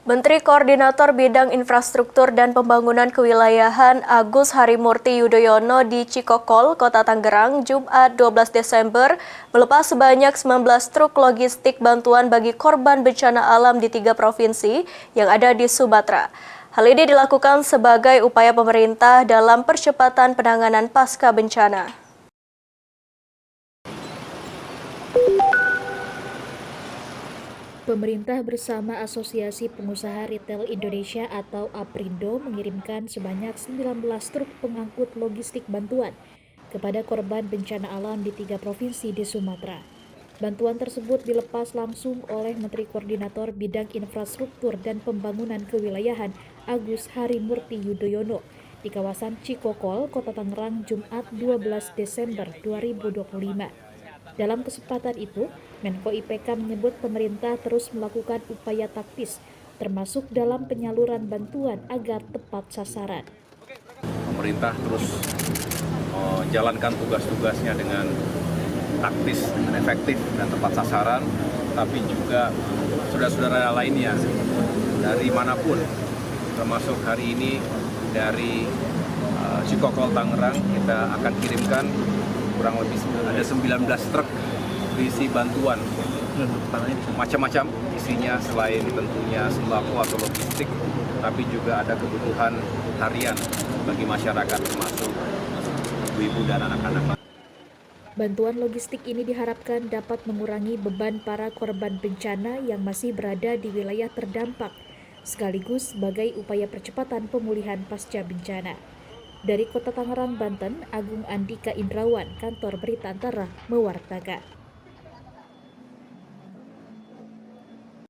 Menteri Koordinator Bidang Infrastruktur dan Pembangunan Kewilayahan Agus Harimurti Yudhoyono di Cikokol, Kota Tangerang, Jumat 12 Desember, melepas sebanyak 19 truk logistik bantuan bagi korban bencana alam di 3 provinsi yang ada di Sumatera. Hal ini dilakukan sebagai upaya pemerintah dalam percepatan penanganan pasca bencana. Pemerintah bersama Asosiasi Pengusaha Retail Indonesia atau APRindo mengirimkan sebanyak 19 truk pengangkut logistik bantuan kepada korban bencana alam di 3 provinsi di Sumatera. Bantuan tersebut dilepas langsung oleh Menteri Koordinator Bidang Infrastruktur dan Pembangunan Kewilayahan Agus Harimurti Yudhoyono di kawasan Cikokol, Kota Tangerang, Jumat 12 Desember 2025. Dalam kesempatan itu, Menko IPK menyebut pemerintah terus melakukan upaya taktis, termasuk dalam penyaluran bantuan agar tepat sasaran. Pemerintah terus menjalankan tugas-tugasnya dengan taktis, dan efektif, dan tepat sasaran, tapi juga saudara-saudara lainnya dari manapun, termasuk hari ini dari Cikokol Tangerang, kita akan kirimkan kurang lebih ada 19 truk berisi bantuan macam-macam isinya, selain tentunya sembako atau logistik, tapi juga ada kebutuhan harian bagi masyarakat termasuk ibu-ibu dan anak-anak. Bantuan logistik ini diharapkan dapat mengurangi beban para korban bencana yang masih berada di wilayah terdampak, sekaligus sebagai upaya percepatan pemulihan pasca bencana. Dari Kota Tangerang, Banten, Agung Andika Indrawan, Kantor Berita Antara, mewartakan.